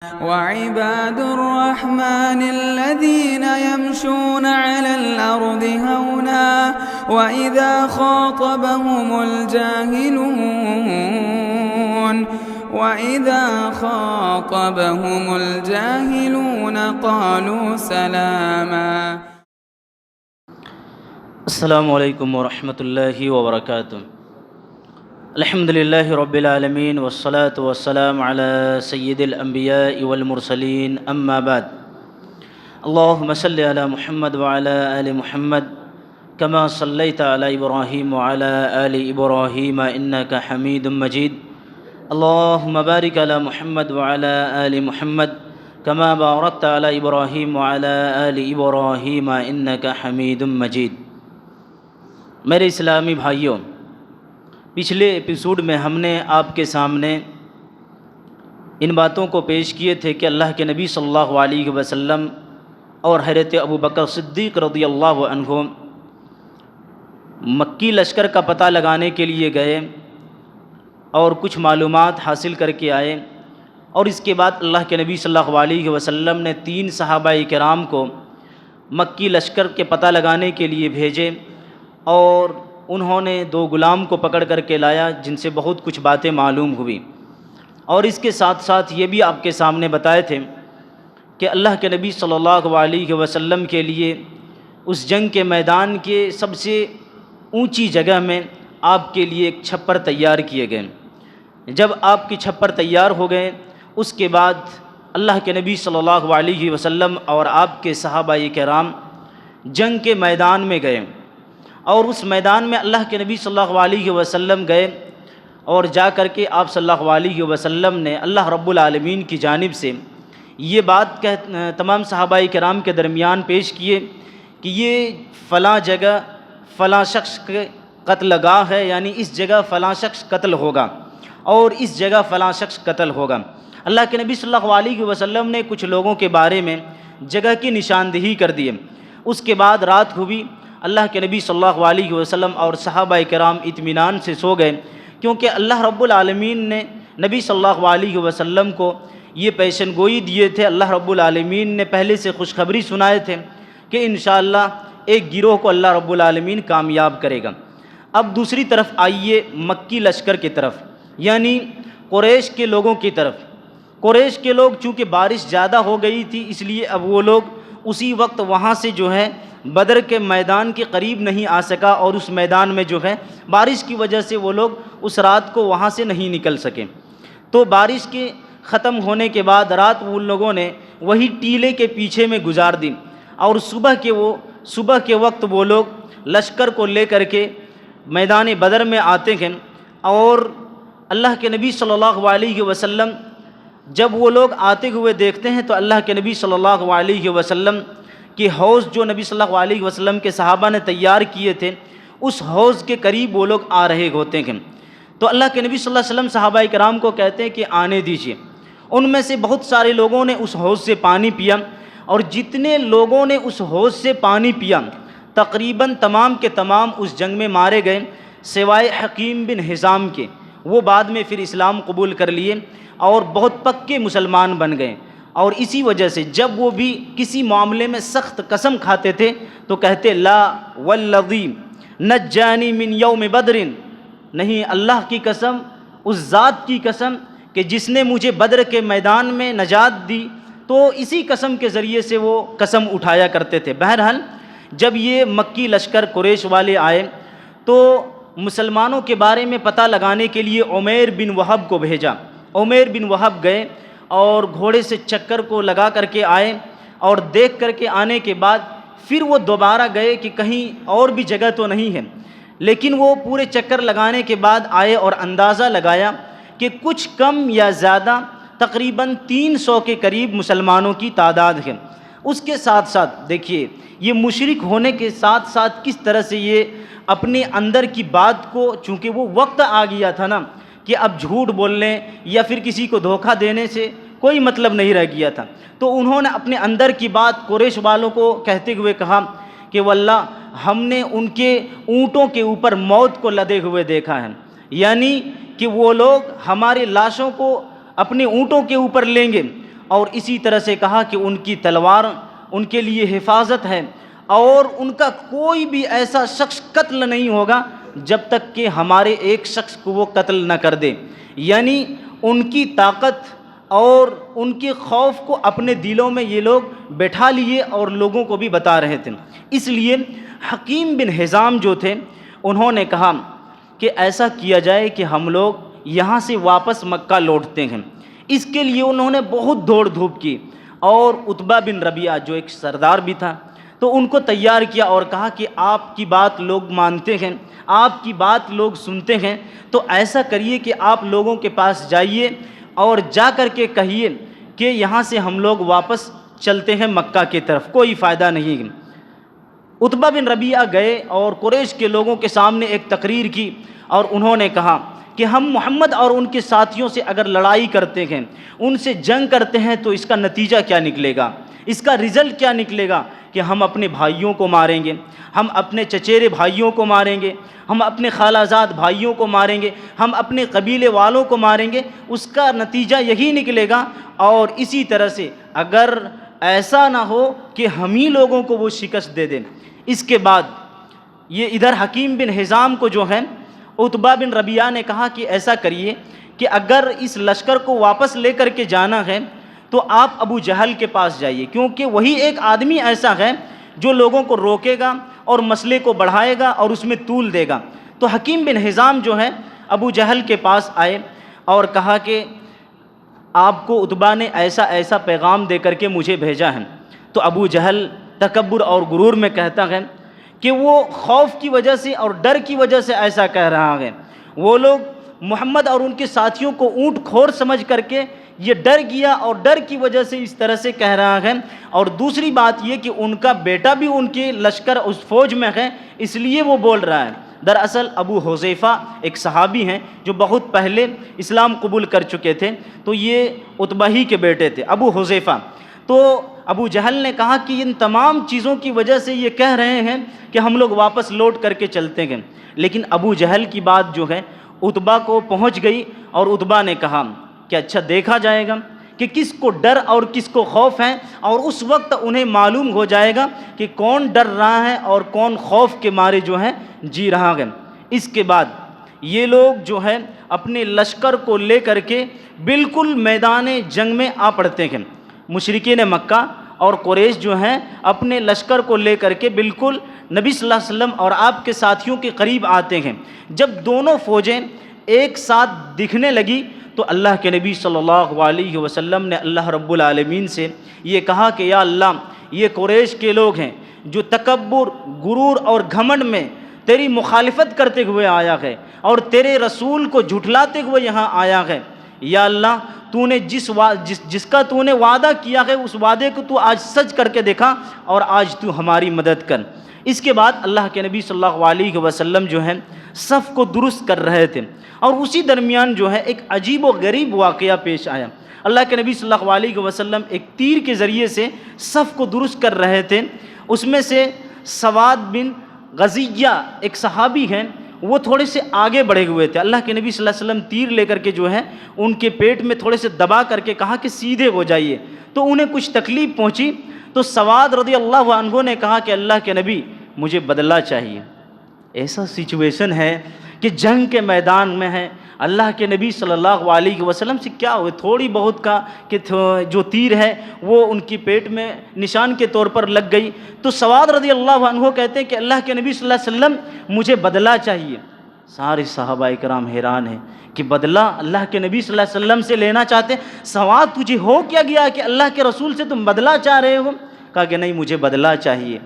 وعباد الرحمن الذين يمشون على الأرض هونا وإذا خاطبهم الجاهلون قالوا سلاما. السلام علیکم ورحمۃ اللہ وبرکاتہ. الحمد للہ رب العالمین والصلاة والسلام علی سید الانبیاء والمرسلین اما بعد. اللہم صلی علی محمد وعلی آل محمد کما صلیت علی ابراہیم وعلی آل ابراہیم انک حمید مجید. اللہم بارک علی محمد وعلی آل محمد کما بارکت علی ابراہیم وعلی آل ابراہیم انک حمید مجید. میرے اسلامی بھائیوں، پچھلے ایپیسوڈ میں ہم نے آپ کے سامنے ان باتوں کو پیش کیے تھے کہ اللہ کے نبی صلی اللہ علیہ وسلم اور حضرت ابوبکر صدیق رضی اللہ عنہ مکی لشکر کا پتہ لگانے کے لیے گئے اور کچھ معلومات حاصل کر کے آئے، اور اس کے بعد اللہ کے نبی صلی اللہ علیہ وسلم نے 3 صحابہ کرام کو مکی لشکر کے پتہ لگانے کے لیے بھیجے، اور انہوں نے 2 غلام کو پکڑ کر کے لایا جن سے بہت کچھ باتیں معلوم ہوئی. اور اس کے ساتھ ساتھ یہ بھی آپ کے سامنے بتائے تھے کہ اللہ کے نبی صلی اللہ علیہ وسلم کے لیے اس جنگ کے میدان کے سب سے اونچی جگہ میں آپ کے لیے ایک چھپر تیار کیے گئے. جب آپ کی چھپر تیار ہو گئے، اس کے بعد اللہ کے نبی صلی اللہ علیہ وسلم اور آپ کے صحابہ کرام جنگ کے میدان میں گئے، اور اس میدان میں اللہ کے نبی صلی اللہ علیہ وسلم گئے، اور جا کر کے آپ صلی اللہ علیہ وسلم نے اللہ رب العالمین کی جانب سے یہ بات تمام صحابہ کرام کے درمیان پیش کیے کہ یہ فلاں جگہ فلاں شخص کے قتل گاہ ہے، یعنی اس جگہ فلاں شخص قتل ہوگا اور اس جگہ فلاں شخص قتل ہوگا. اللہ کے نبی صلی اللہ علیہ وسلم نے کچھ لوگوں کے بارے میں جگہ کی نشاندہی کر دی. اس کے بعد رات ہوئی، اللہ کے نبی صلی اللہ علیہ وسلم اور صحابہ کرام اطمینان سے سو گئے، کیونکہ اللہ رب العالمین نے نبی صلی اللہ علیہ وسلم کو یہ پیشن گوئی دیے تھے. اللہ رب العالمین نے پہلے سے خوشخبری سنائے تھے کہ انشاءاللہ ایک گروہ کو اللہ رب العالمین کامیاب کرے گا. اب دوسری طرف آئیے مکی لشکر کی طرف، یعنی قریش کے لوگوں کی طرف. قریش کے لوگ چونکہ بارش زیادہ ہو گئی تھی، اس لیے اب وہ لوگ اسی وقت وہاں سے جو ہے بدر کے میدان کے قریب نہیں آ سکا، اور اس میدان میں جو ہے بارش کی وجہ سے وہ لوگ اس رات کو وہاں سے نہیں نکل سکے. تو بارش کے ختم ہونے کے بعد رات ان لوگوں نے وہی ٹیلے کے پیچھے میں گزار دی، اور صبح کے وقت وہ لوگ لشکر کو لے کر کے میدان بدر میں آتے ہیں. اور اللہ کے نبی صلی اللہ علیہ وسلم جب وہ لوگ آتے ہوئے دیکھتے ہیں تو اللہ کے نبی صلی اللہ علیہ وسلم کہ حوض جو نبی صلی اللہ علیہ وسلم کے صحابہ نے تیار کیے تھے، اس حوض کے قریب وہ لوگ آ رہے ہوتے ہیں. تو اللہ کے نبی صلی اللہ علیہ وسلم صحابہ کرام کو کہتے ہیں کہ آنے دیجیے. ان میں سے بہت سارے لوگوں نے اس حوض سے پانی پیا، اور جتنے لوگوں نے اس حوض سے پانی پیا تقریباً تمام کے تمام اس جنگ میں مارے گئے، سوائے حکیم بن حزام کے. وہ بعد میں پھر اسلام قبول کر لیے اور بہت پکے مسلمان بن گئے. اور اسی وجہ سے جب وہ بھی کسی معاملے میں سخت قسم کھاتے تھے تو کہتے لا والذی نجانی من یوم بدر، نہیں اللہ کی قسم، اس ذات کی قسم کہ جس نے مجھے بدر کے میدان میں نجات دی. تو اسی قسم کے ذریعے سے وہ قسم اٹھایا کرتے تھے. بہرحال جب یہ مکی لشکر قریش والے آئے تو مسلمانوں کے بارے میں پتہ لگانے کے لیے عمیر بن وہب کو بھیجا. عمیر بن وہب گئے اور گھوڑے سے چکر کو لگا کر کے آئے، اور دیکھ کر کے آنے کے بعد پھر وہ دوبارہ گئے کہ کہیں اور بھی جگہ تو نہیں ہے. لیکن وہ پورے چکر لگانے کے بعد آئے اور اندازہ لگایا کہ کچھ کم یا زیادہ تقریباً 300 کے قریب مسلمانوں کی تعداد ہے. اس کے ساتھ ساتھ دیکھیے یہ مشرک ہونے کے ساتھ ساتھ کس طرح سے یہ اپنے اندر کی بات کو، چونکہ وہ وقت آ گیا تھا نا کہ اب جھوٹ بولنے یا پھر کسی کو دھوکہ دینے سے کوئی مطلب نہیں رہ گیا تھا. تو انہوں نے اپنے اندر کی بات قریش والوں کو کہتے ہوئے کہا کہ واللہ ہم نے ان کے اونٹوں کے اوپر موت کو لدے ہوئے دیکھا ہے، یعنی کہ وہ لوگ ہماری لاشوں کو اپنے اونٹوں کے اوپر لیں گے اور اسی طرح سے کہا کہ ان کی تلوار ان کے لیے حفاظت ہے، اور ان کا کوئی بھی ایسا شخص قتل نہیں ہوگا جب تک کہ ہمارے ایک شخص کو وہ قتل نہ کر دے۔ یعنی ان کی طاقت اور ان کے خوف کو اپنے دلوں میں یہ لوگ بٹھا لیے اور لوگوں کو بھی بتا رہے تھے۔ اس لیے حکیم بن حزام جو تھے انہوں نے کہا کہ ایسا کیا جائے کہ ہم لوگ یہاں سے واپس مکہ لوٹتے ہیں۔ اس کے لیے انہوں نے بہت دوڑ دھوپ کی، اور عتبہ بن ربیعہ جو ایک سردار بھی تھا تو ان کو تیار کیا اور کہا کہ آپ کی بات لوگ مانتے ہیں، آپ کی بات لوگ سنتے ہیں، تو ایسا کریے کہ آپ لوگوں کے پاس جائیے اور جا کر کے کہیے کہ یہاں سے ہم لوگ واپس چلتے ہیں مکہ کی طرف، کوئی فائدہ نہیں۔ عتبہ بن ربیعہ گئے اور قریش کے لوگوں کے سامنے ایک تقریر کی، اور انہوں نے کہا کہ ہم محمد اور ان کے ساتھیوں سے اگر لڑائی کرتے ہیں، ان سے جنگ کرتے ہیں، تو اس کا نتیجہ کیا نکلے گا، اس کا رزلٹ کیا نکلے گا کہ ہم اپنے بھائیوں کو ماریں گے، ہم اپنے چچیرے بھائیوں کو ماریں گے، ہم اپنے خالہ زاد بھائیوں کو ماریں گے، ہم اپنے قبیلے والوں کو ماریں گے، اس کا نتیجہ یہی نکلے گا۔ اور اسی طرح سے اگر ایسا نہ ہو کہ ہم ہی لوگوں کو وہ شکست دے دیں۔ اس کے بعد یہ ادھر حکیم بن حزام کو جو ہے عتبہ بن ربیعہ نے کہا کہ ایسا کریے کہ اگر اس لشکر کو واپس لے کر کے جانا ہے تو آپ ابو جہل کے پاس جائیے، کیونکہ وہی ایک آدمی ایسا ہے جو لوگوں کو روکے گا اور مسئلے کو بڑھائے گا اور اس میں طول دے گا۔ تو حکیم بن حزام جو ہے ابو جہل کے پاس آئے اور کہا کہ آپ کو عتبہ نے ایسا ایسا پیغام دے کر کے مجھے بھیجا ہے۔ تو ابو جہل تکبر اور غرور میں کہتا ہے کہ وہ خوف کی وجہ سے اور ڈر کی وجہ سے ایسا کہہ رہا ہے، وہ لوگ محمد اور ان کے ساتھیوں کو اونٹ کھور سمجھ کر کے یہ ڈر گیا اور ڈر کی وجہ سے اس طرح سے کہہ رہا ہے۔ اور دوسری بات یہ کہ ان کا بیٹا بھی ان کے لشکر اس فوج میں ہے، اس لیے وہ بول رہا ہے۔ دراصل ابو حذیفہ ایک صحابی ہیں جو بہت پہلے اسلام قبول کر چکے تھے، تو یہ عتبہ ہی کے بیٹے تھے ابو حذیفہ۔ تو ابو جہل نے کہا کہ ان تمام چیزوں کی وجہ سے یہ کہہ رہے ہیں کہ ہم لوگ واپس لوٹ کر کے چلتے ہیں، لیکن ابو جہل کی بات جو ہے عتبہ کو پہنچ گئی، اور عتبہ نے کہا کہ اچھا دیکھا جائے گا کہ کس کو ڈر اور کس کو خوف ہے، اور اس وقت انہیں معلوم ہو جائے گا کہ کون ڈر رہا ہے اور کون خوف کے مارے جو ہے جی رہا ہے۔ اس کے بعد یہ لوگ جو ہے اپنے لشکر کو لے کر کے بالکل میدان جنگ میں آ پڑتے ہیں۔ مشرکین مکہ اور قریش جو ہیں اپنے لشکر کو لے کر کے بالکل نبی صلی اللہ علیہ وسلم اور آپ کے ساتھیوں کے قریب آتے ہیں۔ جب دونوں فوجیں ایک ساتھ دکھنے لگی تو اللہ کے نبی صلی اللہ علیہ وسلم نے اللہ رب العالمین سے یہ کہا کہ یا اللہ، یہ قریش کے لوگ ہیں جو تکبر، غرور اور گھمنڈ میں تیری مخالفت کرتے ہوئے آیا ہے اور تیرے رسول کو جھٹلاتے ہوئے یہاں آیا ہے۔ یا اللہ، تو نے جس کا تو نے وعدہ کیا ہے اس وعدے کو تو آج سچ کر کے دیکھا، اور آج تو ہماری مدد کر۔ اس کے بعد اللہ کے نبی صلی اللہ علیہ وسلم جو ہیں صف کو درست کر رہے تھے، اور اسی درمیان جو ہے ایک عجیب و غریب واقعہ پیش آیا۔ اللہ کے نبی صلی اللہ علیہ وسلم ایک تیر کے ذریعے سے صف کو درست کر رہے تھے، اس میں سے سواد بن غزیہ ایک صحابی ہیں، وہ تھوڑے سے آگے بڑھے ہوئے تھے۔ اللہ کے نبی صلی اللہ علیہ وسلم تیر لے کر کے جو ہے ان کے پیٹ میں تھوڑے سے دبا کر کے کہا کہ سیدھے ہو جائیے، تو انہیں کچھ تکلیف پہنچی۔ تو سواد رضی اللہ عنہ نے کہا کہ اللہ کے نبی، مجھے بدلہ چاہیے۔ ایسا سچویشن ہے کہ جنگ کے میدان میں ہے، اللہ کے نبی صلی اللہ علیہ وسلم سے کیا ہوئے تھوڑی بہت کا کہ جو تیر ہے وہ ان کی پیٹ میں نشان کے طور پر لگ گئی۔ تو سواد رضی اللہ عنہ کہتے ہیں کہ اللہ کے نبی صلی اللہ علیہ وسلم مجھے بدلہ چاہیے۔ سارے صحابہ کرام حیران ہیں کہ بدلہ اللہ کے نبی صلی اللہ علیہ وسلم سے لینا چاہتے ہیں۔ سواد تجھے ہو کیا گیا کہ اللہ کے رسول سے تم بدلہ چاہ رہے ہو؟ کہا کہ نہیں، مجھے بدلہ چاہیے،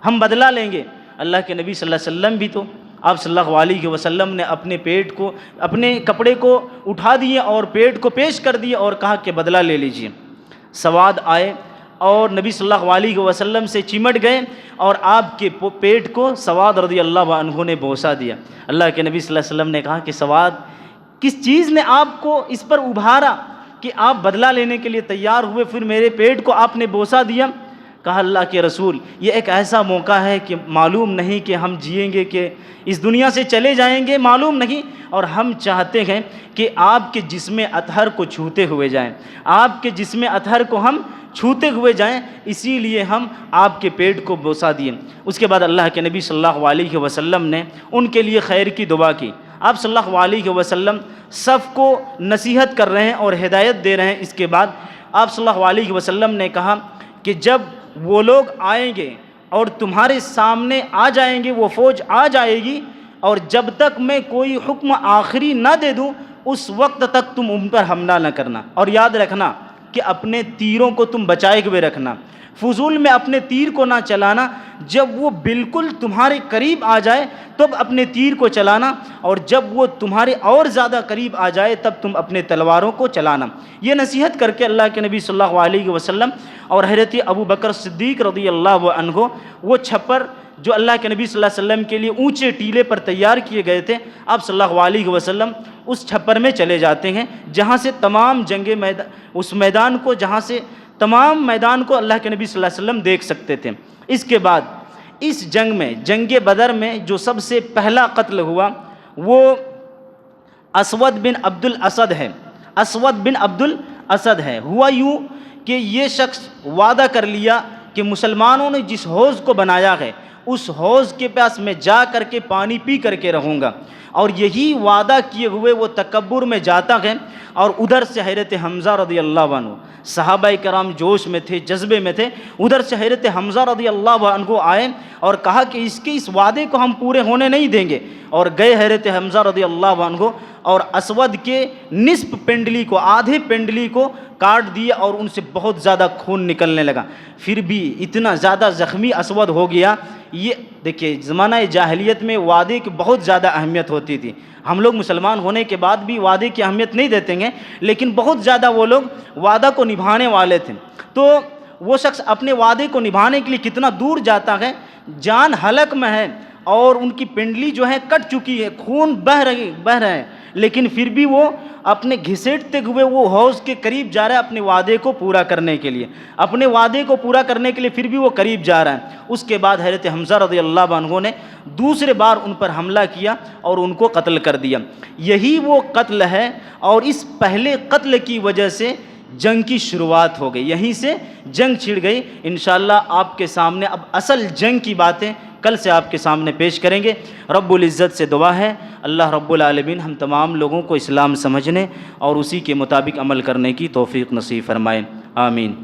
ہم بدلہ لیں گے۔ اللہ کے نبی صلی اللہ علیہ وسلم بھی تو آپ صلی اللہ علیہ وسلم نے اپنے کپڑے کو اٹھا دیے اور پیٹ کو پیش کر دیے اور کہا کہ بدلہ لے لیجئے۔ سواد آئے اور نبی صلی اللہ علیہ وسلم سے چمٹ گئے اور آپ کے پیٹ کو سواد رضی اللہ عنہ نے بوسہ دیا۔ اللہ کے نبی صلی اللہ علیہ وسلم نے کہا کہ سواد، کس چیز نے آپ کو اس پر ابھارا کہ آپ بدلہ لینے کے لیے تیار ہوئے، پھر میرے پیٹ کو آپ نے بوسہ دیا؟ کہا اللہ کے رسول یہ ایک ایسا موقع ہے کہ معلوم نہیں کہ ہم جئیں گے کہ اس دنیا سے چلے جائیں گے، معلوم نہیں، اور ہم چاہتے ہیں کہ آپ کے جسم اطہر کو چھوتے ہوئے جائیں، آپ کے جسم اطہر کو ہم چھوتے ہوئے جائیں، اسی لیے ہم آپ کے پیٹ کو بوسہ دیے۔ اس کے بعد اللہ کے نبی صلی اللہ علیہ وسلم نے ان کے لیے خیر کی دعا کی۔ آپ صلی اللہ علیہ وسلم سب کو نصیحت کر رہے ہیں اور ہدایت دے رہے ہیں۔ اس کے بعد آپ صلی اللہ علیہ وسلم نے کہا کہ جب وہ لوگ آئیں گے اور تمہارے سامنے آ جائیں گے، وہ فوج آ جائے گی، اور جب تک میں کوئی حکم آخری نہ دے دوں اس وقت تک تم ان پر حملہ نہ کرنا، اور یاد رکھنا کہ اپنے تیروں کو تم بچائے ہوئے رکھنا، فضول میں اپنے تیر کو نہ چلانا، جب وہ بالکل تمہارے قریب آ جائے تب اپنے تیر کو چلانا، اور جب وہ تمہارے اور زیادہ قریب آ جائے تب تم اپنے تلواروں کو چلانا۔ یہ نصیحت کر کے اللہ کے نبی صلی اللہ علیہ وسلم اور حضرت ابو بکر صدیق رضی اللہ عنہ وہ چھپر جو اللہ کے نبی صلی اللہ علیہ وسلم کے لیے اونچے ٹیلے پر تیار کیے گئے تھے، آپ صلی اللہ علیہ وسلم اس چھپر میں چلے جاتے ہیں جہاں سے تمام اس میدان کو، جہاں سے تمام میدان کو اللہ کے نبی صلی اللہ علیہ وسلم دیکھ سکتے تھے۔ اس کے بعد اس جنگ میں، جنگ بدر میں جو سب سے پہلا قتل ہوا وہ اسود بن عبد الاسد ہے۔ اسود بن عبد الاسد ہے۔ ہوا یوں کہ یہ شخص وعدہ کر لیا کہ مسلمانوں نے جس حوض کو بنایا ہے اس حوض کے پاس میں جا کر کے پانی پی کر کے رہوں گا، اور یہی وعدہ کیے ہوئے وہ تکبر میں جاتا ہے، اور ادھر سے حضرت حمزہ رضی اللہ عنہ، صحابہ کرام جوش میں تھے، جذبے میں تھے، ادھر سے حضرت حمزہ رضی اللہ عنہ آئے اور کہا کہ اس وعدے کو ہم پورے ہونے نہیں دیں گے، اور گئے حضرت حمزہ رضی اللہ عنہ اور اسود کے نصف پنڈلی کو، آدھے پنڈلی کو کاٹ دیا، اور ان سے بہت زیادہ خون نکلنے لگا۔ پھر بھی اتنا زیادہ زخمی اسود ہو گیا۔ یہ دیکھیے زمانہ جاہلیت میں وعدے کی بہت زیادہ اہمیت ہوتی تھی۔ ہم لوگ مسلمان ہونے کے بعد بھی وعدے کی اہمیت نہیں دیتے ہیں، لیکن بہت زیادہ وہ لوگ وعدہ کو نبھانے والے تھے۔ تو وہ شخص اپنے وعدے کو نبھانے کے لیے کتنا دور جاتا ہے، جان حلق میں ہے اور ان کی پنڈلی جو ہے کٹ چکی ہے، خون بہہ رہے ہیں، لیکن پھر بھی وہ اپنے گھسیٹتے ہوئے وہ حوض کے قریب جا رہا ہے اپنے وعدے کو پورا کرنے کے لیے، اپنے وعدے کو پورا کرنے کے لیے پھر بھی وہ قریب جا رہا ہے۔ اس کے بعد حضرت حمزہ رضی اللہ عنہ نے دوسرے بار ان پر حملہ کیا اور ان کو قتل کر دیا۔ یہی وہ قتل ہے، اور اس پہلے قتل کی وجہ سے جنگ کی شروعات ہو گئی، یہیں سے جنگ چھڑ گئی۔ انشاءاللہ آپ کے سامنے اب اصل جنگ کی باتیں کل سے آپ کے سامنے پیش کریں گے۔ رب العزت سے دعا ہے اللہ رب العالمین ہم تمام لوگوں کو اسلام سمجھنے اور اسی کے مطابق عمل کرنے کی توفیق نصیب فرمائے، آمین۔